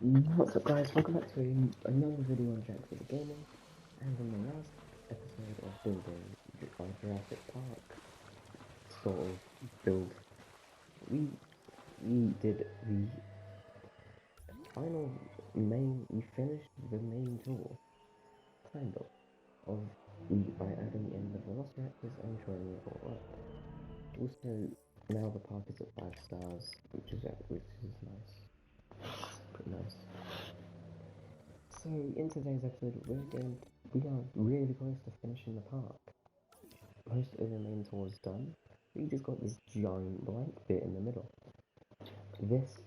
What's up guys, welcome back to another video on Jack Gaming, and in the last episode of building our Jurassic Park sort of build, we did the we finished the main tour, kind of by adding in the Velociraptors and showing it all up. Also, now the park is at 5 stars, which is nice, pretty nice. So in today's episode, we are really close to finishing the park. Most of the main tour is done. We just got this giant blank bit in the middle. This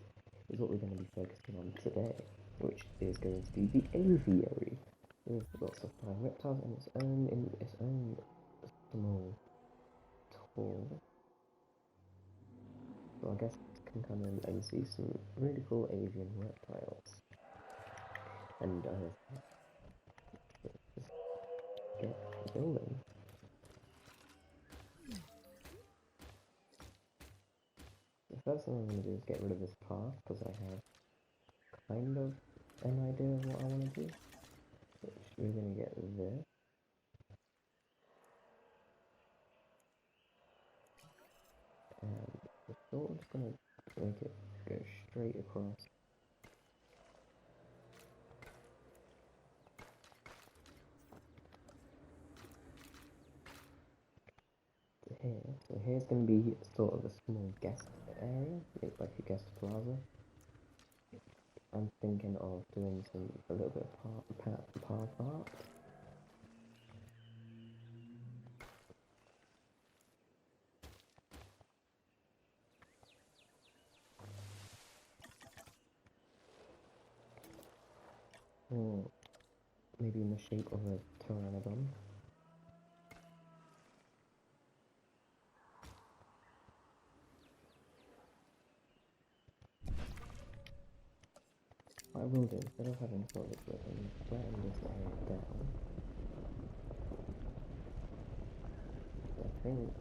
is what we're going to be focusing on today, which is going to be the aviary with lots of flying reptiles and its own small tour. So I guess you can come in and see some really cool avian reptiles. And just get building. The first thing I'm going to do is get rid of this path because I have kind of an idea of what I want to do. Which we're going to get this. And we're sort of just going to make it go straight across. To here. So here's going to be sort of a small guest area, like a guest plaza. I'm thinking of doing a little bit of park art. Or maybe in the shape of a pteranodon. What I will do, instead of having sort of flatten this area down,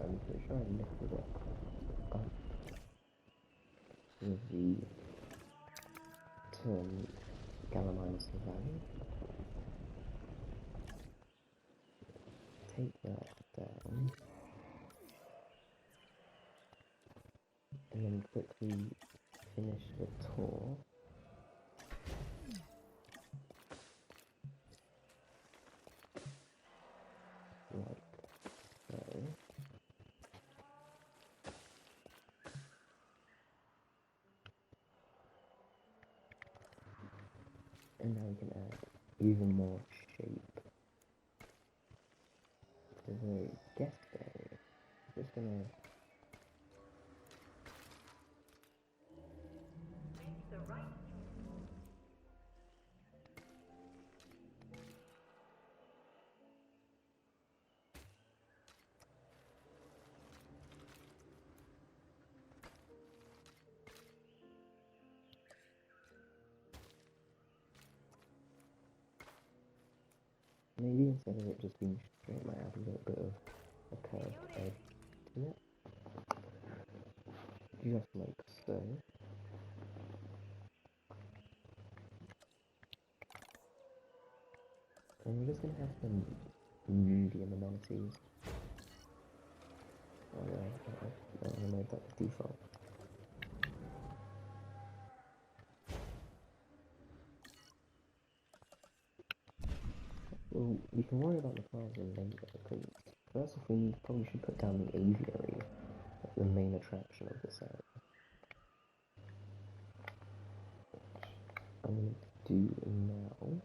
I'm pretty sure I lifted it up with the term Gallimimus Valley. Take that down, and then quickly finish the tour. Like so. And now we can add even more shape to the guest area. Just gonna maybe instead of it just being straight, might add a little bit of a curved edge to it. Just like so. And we're just gonna have some medium amenities. Oh no, I made that the default. Well, we can worry about the plaza later, because first off we probably should put down the aviary, like the main attraction of this area. I'm going to do now.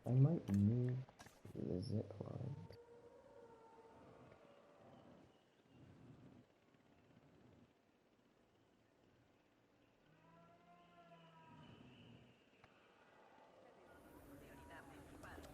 I might move the zip line.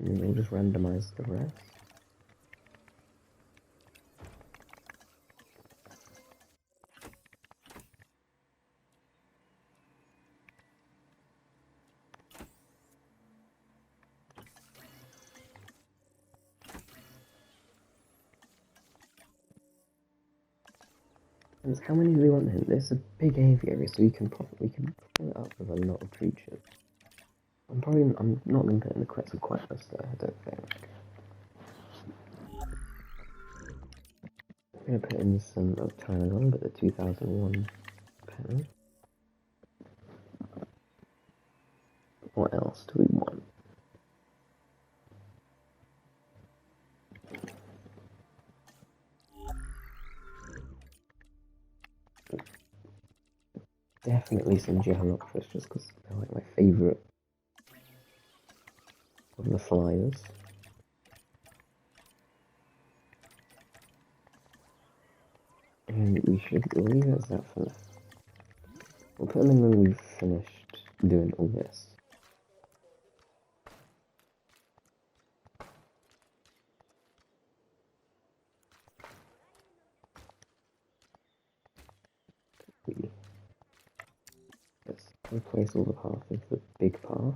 and then we'll just randomize the rest. How many do we want then? There's a big aviary, so we can fill it up with a lot of creatures. I'm not going to put in the quest of quietness though, I don't think. I'm going to put in some of Tylenol, but the 2001 pen. What else do we want? Definitely some Geoloctris, just because they're like my favourite of the flyers. And we should leave it as that for now. We'll put them in when we've finished doing all this. Let's replace all the path with the big path.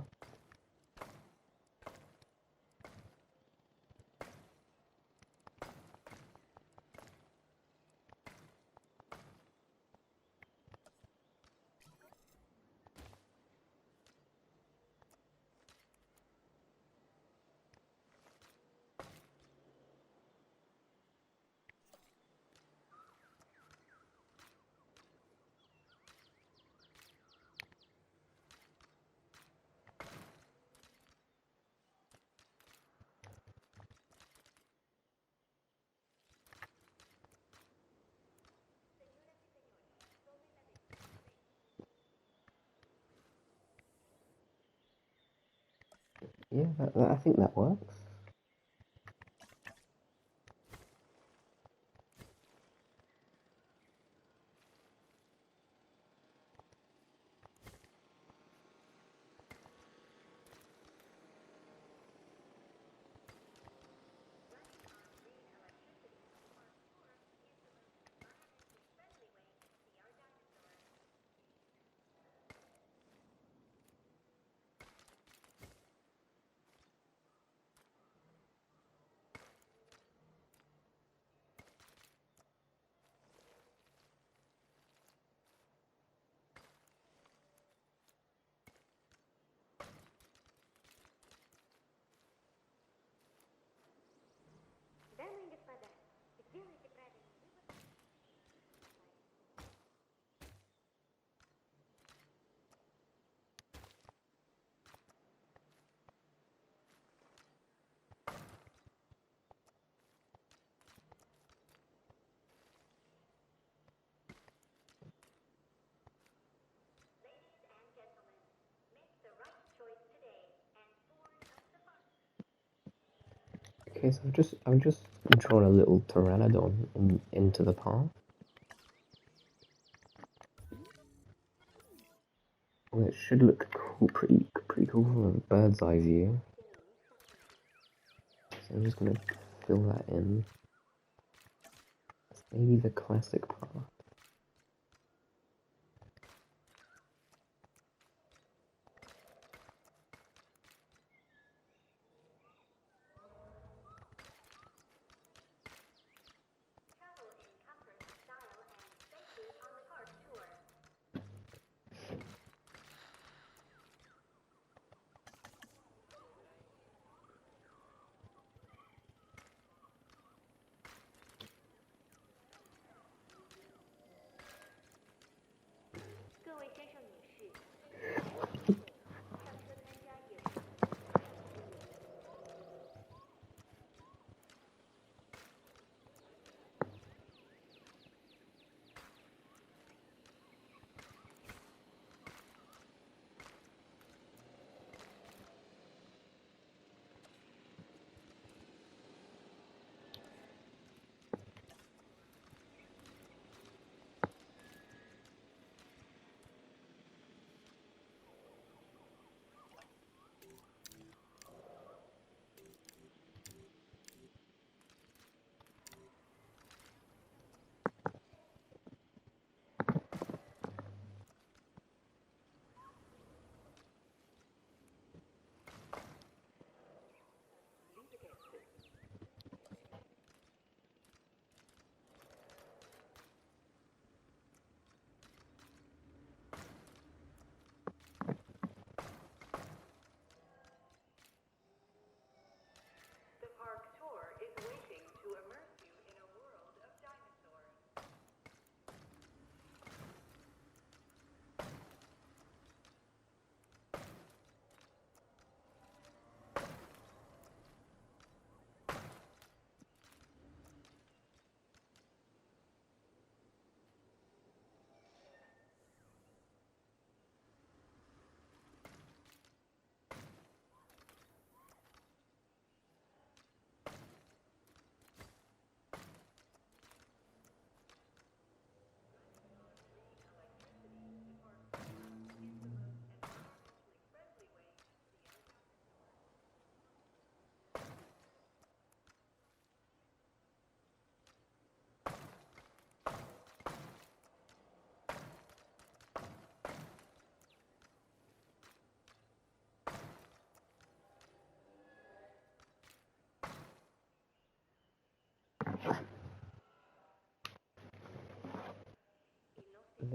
Yeah, I think that works. Okay, so I've just drawn a little pteranodon into the path. Well, it should look cool, pretty cool from a bird's eye view. So I'm just gonna fill that in. Maybe the classic path.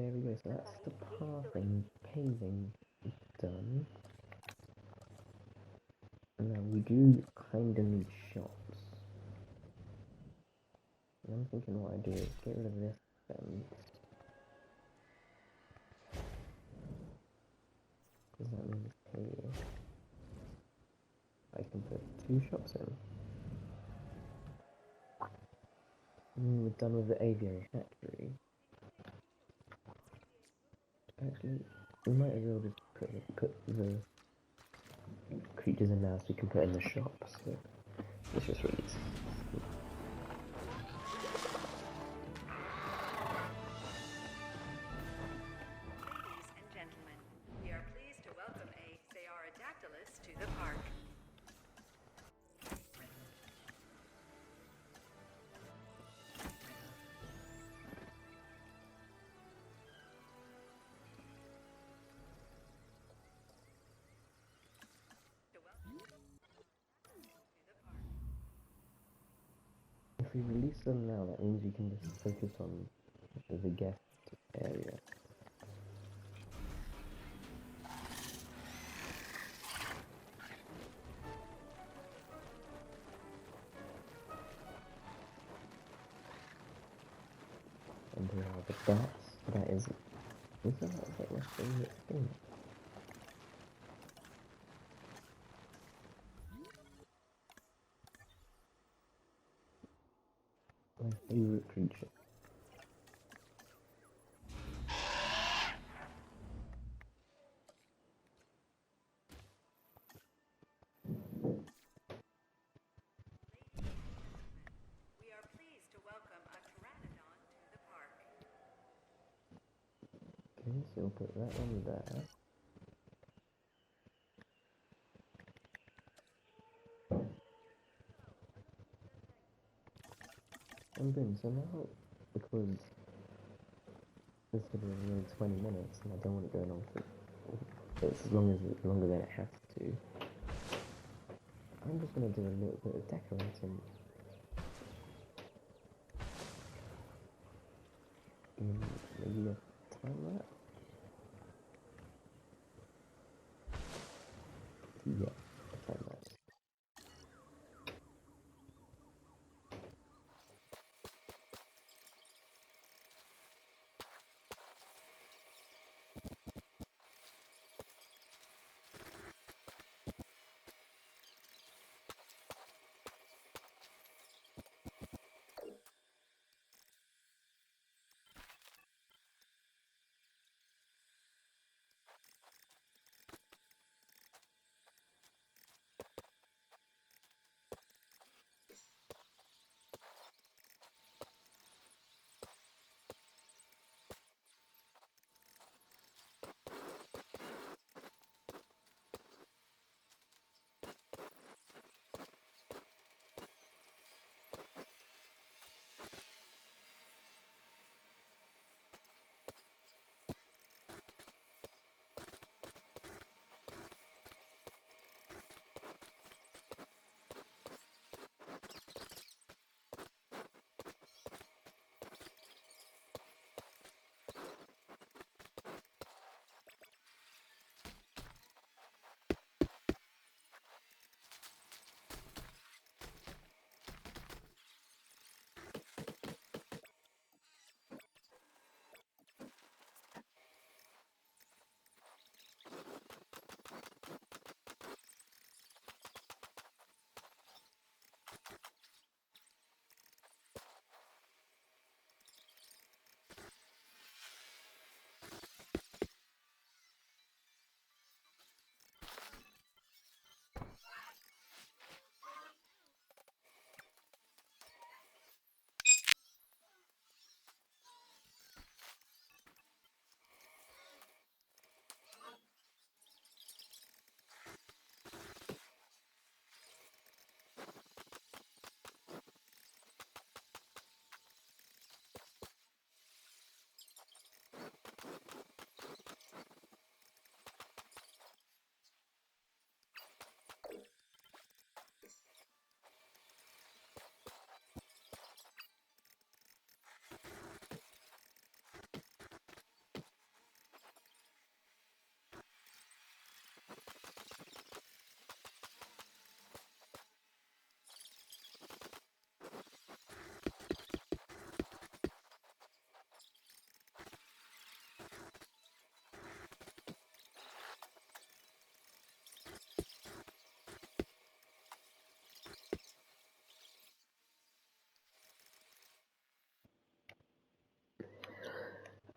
there we go. So that's the pathing, paving done. And now we do kind of need shops. And I'm thinking what I do is get rid of this fence. Because that means here I can put 2 shops in. And we're done with the aviary factory. Actually, we might as well just put the creatures in now so we can put in the shops. So let's just release. Ladies and gentlemen, we are pleased to welcome a Searodactylus to the park. If we release them now, that means we can just focus on the guest area. And here are the bats. That is that's like my favorite thing. My favorite creature. We are pleased to welcome a pteranodon to the park. Okay, so we'll put that one there. And then, so now, because this video is only 20 minutes and I don't want it going on for as longer than it has to, I'm just going to do a little bit of decorating in maybe a time lapse. Yeah, a time lapse.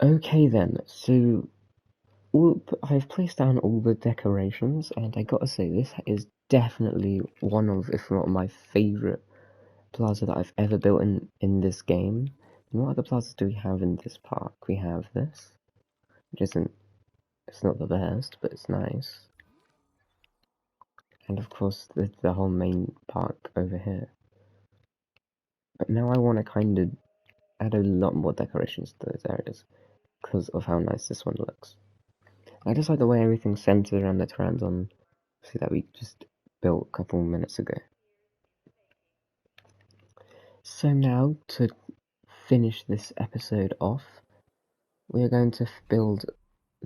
Okay then, so I've placed down all the decorations, and I gotta say, this is definitely one of, if not my favourite plaza that I've ever built in this game. And what other plazas do we have in this park? We have this, which isn't, it's not the best, but it's nice. And of course, the whole main park over here. But now I want to kind of add a lot more decorations to those areas, because of how nice this one looks. I just like the way everything's centered around the pteranodon. See that we just built a couple minutes ago. So now, to finish this episode off, we are going to build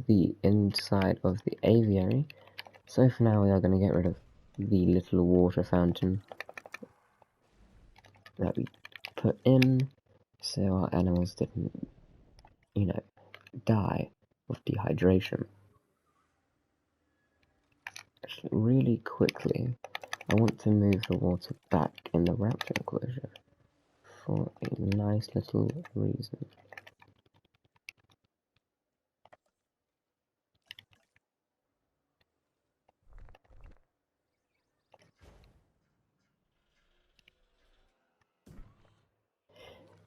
the inside of the aviary. So for now we are going to get rid of the little water fountain that we put in, so our animals didn't, die of dehydration. Actually, really quickly, I want to move the water back in the raptor enclosure for a nice little reason.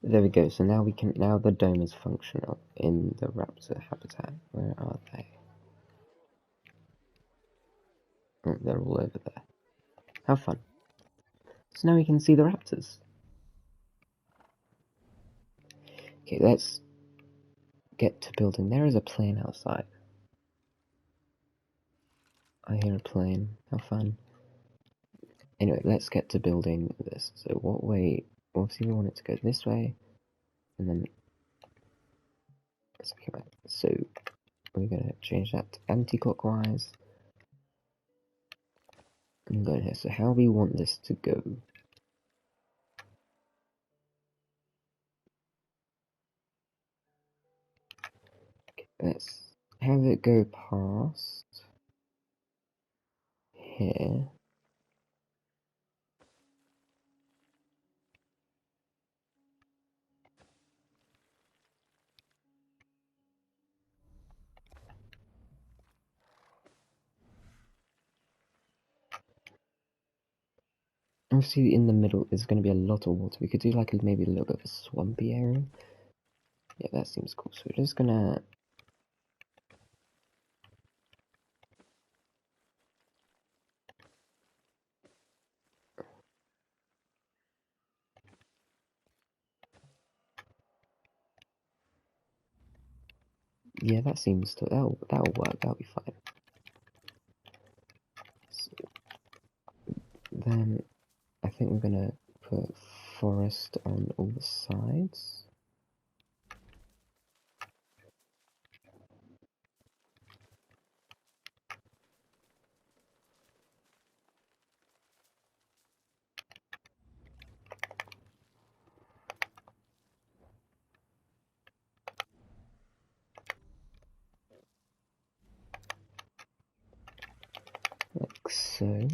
There we go, so now the dome is functional in the raptor habitat. Where are they? Oh, they're all over there. How fun. So now we can see the raptors. Okay, let's get to building. There is a plane outside. I hear a plane. How fun. Anyway, let's get to building this. So what way, obviously we want it to go this way, and then, so we're going to change that to anti-clockwise, and go here. So how we want this to go. Let's have it go past here. Obviously in the middle is going to be a lot of water. We could do like maybe a little bit of a swampy area. Yeah, that seems cool. So we're just gonna yeah, that seems to that'll work. That'll be fine. So then I think we're gonna put forest on all the sides. Like so.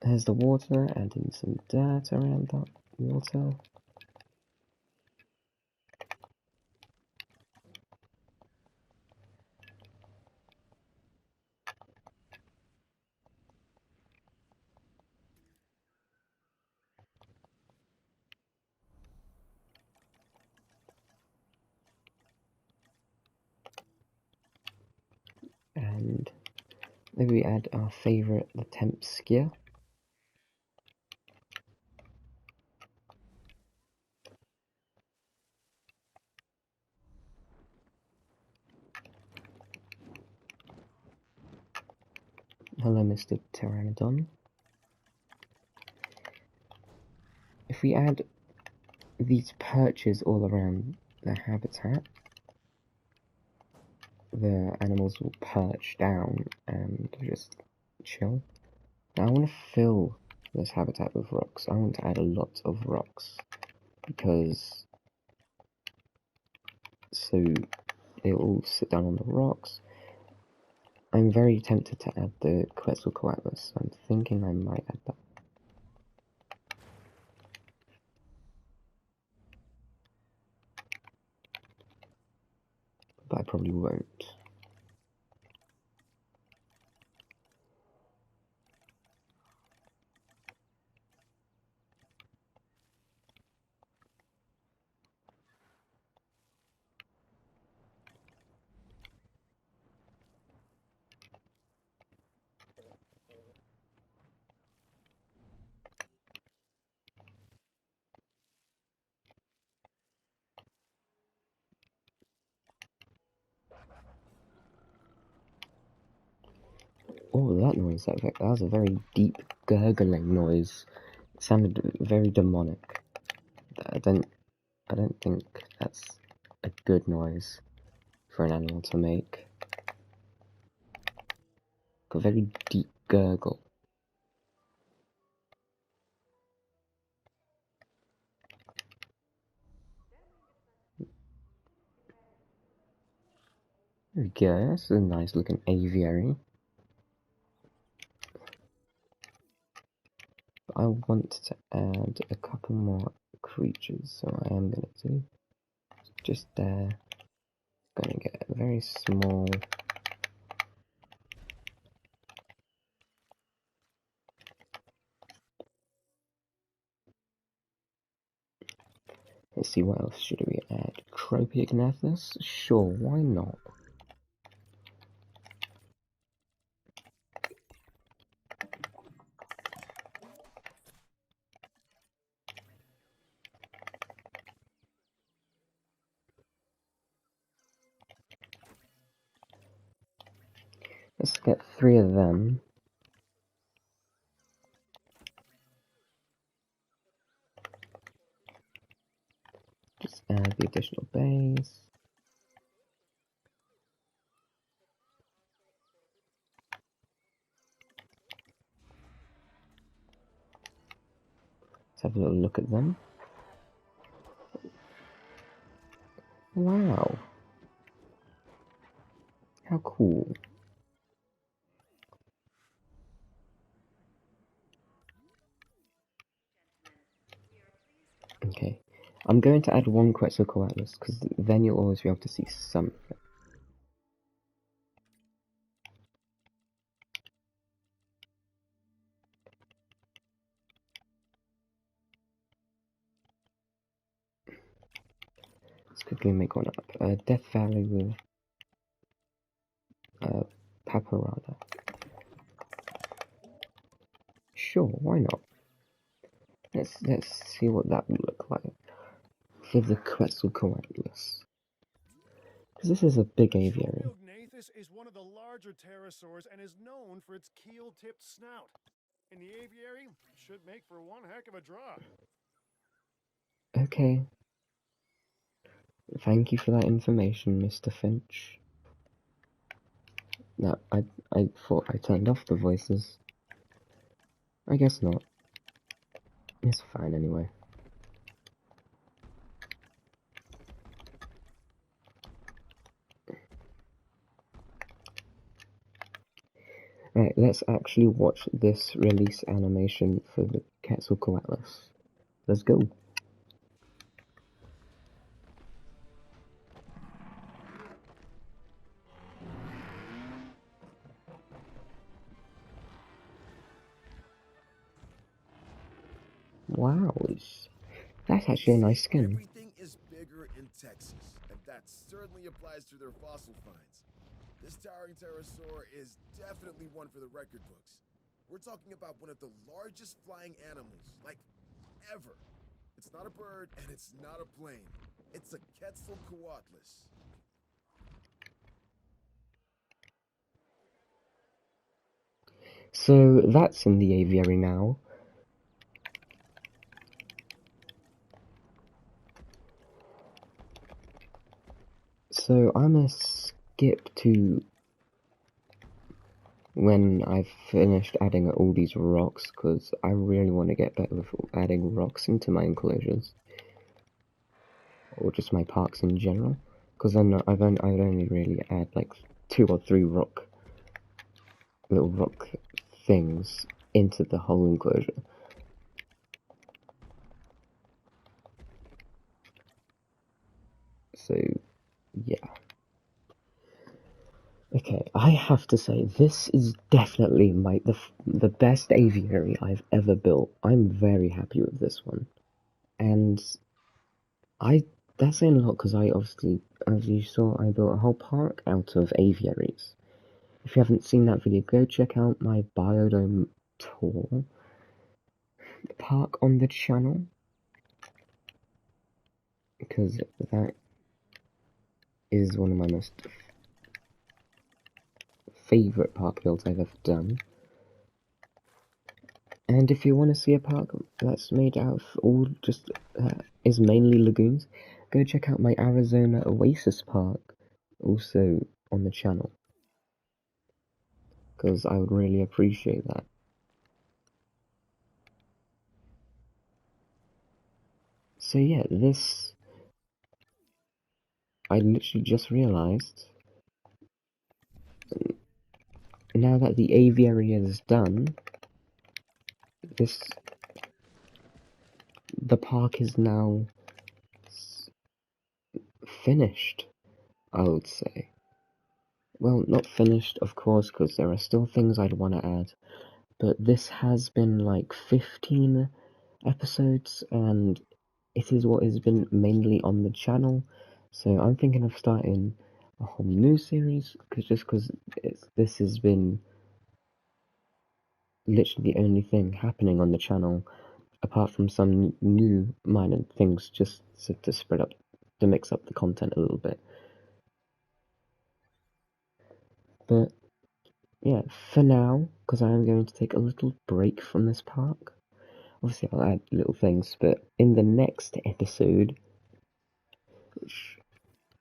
There's the water, adding some dirt around that water. And maybe we add our favorite, the temp skier. Hello, Mr. Pteranodon. If we add these perches all around the habitat, the animals will perch down and just chill. Now I want to fill this habitat with rocks. I want to add a lot of rocks because so they all sit down on the rocks. I'm very tempted to add the Quetzalcoatlus. I'm thinking I might add that. But I probably won't. Oh, that noise, that was a very deep gurgling noise. It sounded very demonic. I don't think that's a good noise for an animal to make. A very deep gurgle. There we go, that's a nice looking aviary. I want to add a couple more creatures, so I am going to do just there. Going to get a very small. Let's see, what else should we add? Cropiognathus? Sure, why not? Let's get 3 of them. Just add the additional base. Let's have a little look at them. Wow. How cool. Okay. I'm going to add 1 Quetzalcoatlus, because then you'll always be able to see something. Let's quickly make one up. Death Valley with Paparada. Sure, why not? Let's see what that would look like for the Quetzalcoatlus. Because this is a big aviary. Cropiognathus is one of the larger pterosaurs and is known for its keel-tipped snout. In the aviary, should make for one heck of a draw. Okay. Thank you for that information, Mr. Finch. No, I thought I turned off the voices. I guess not. It's fine anyway. Right, let's actually watch this release animation for the Quetzalcoatlus. Let's go. Wow, that's actually a nice skin. Everything is bigger in Texas, and that certainly applies to their fossil finds. This towering pterosaur is definitely one for the record books. We're talking about one of the largest flying animals, like, ever. It's not a bird, and it's not a plane. It's a Quetzalcoatlus. So that's in the aviary now. So I'm gonna skip to when I've finished adding all these rocks, because I really want to get better with adding rocks into my enclosures. Or just my parks in general. Because I'd only really add like 2 or 3 little rock things into the whole enclosure. So, yeah. Okay, I have to say, this is definitely the best aviary I've ever built. I'm very happy with this one. And that's saying a lot because I obviously, as you saw, I built a whole park out of aviaries. If you haven't seen that video, go check out my biodome tour park on the channel, because that is one of my most favourite park builds I've ever done. And if you want to see a park that's made out of is mainly lagoons, go check out my Arizona Oasis Park, also on the channel, because I would really appreciate that. So yeah, I literally just realised, now that the aviary is done, the park is now finished, I would say. Well, not finished, of course, because there are still things I'd want to add, but this has been like 15 episodes, and it is what has been mainly on the channel, so I'm thinking of starting a whole new series, because this has been literally the only thing happening on the channel, apart from some new minor things, just to mix up the content a little bit. But yeah, for now, because I am going to take a little break from this park, obviously I'll add little things, but in the next episode, which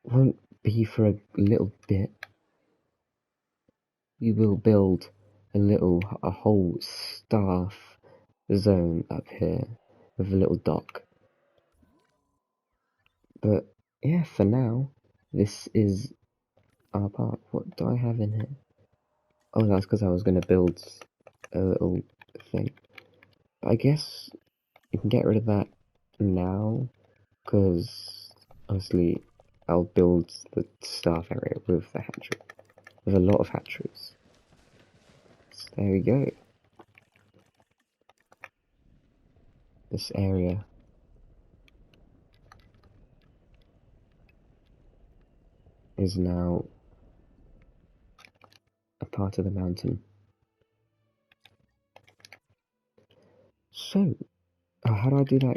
won't be for a little bit, we will build a whole staff zone up here with a little dock. But yeah, for now, this is our park. What do I have in here? Oh, that's because I was going to build a little thing. I guess you can get rid of that now, because obviously I'll build the staff area with the hatchery, with a lot of hatcheries. So there we go. This area is now a part of the mountain. So, how do I do that?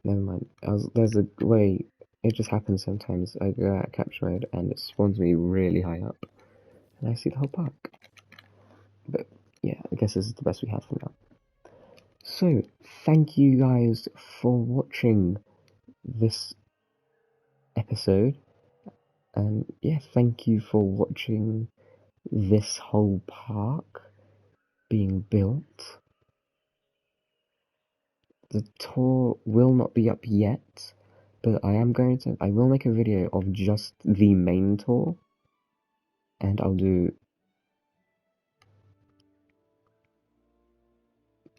Never mind. There's a way. It just happens sometimes. I go out of capture mode and it spawns me really high up, and I see the whole park. But yeah, I guess this is the best we have for now. So, thank you guys for watching this episode. And yeah, thank you for watching this whole park being built. The tour will not be up yet, but I will make a video of just the main tour, and I'll do,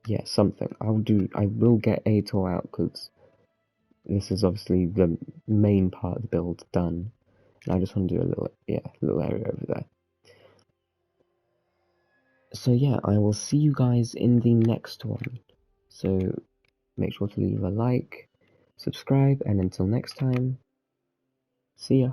yeah, something. I will get a tour out, because this is obviously the main part of the build done, and I just want to do a little area over there. So yeah, I will see you guys in the next one. So make sure to leave a like, subscribe, and until next time, see ya.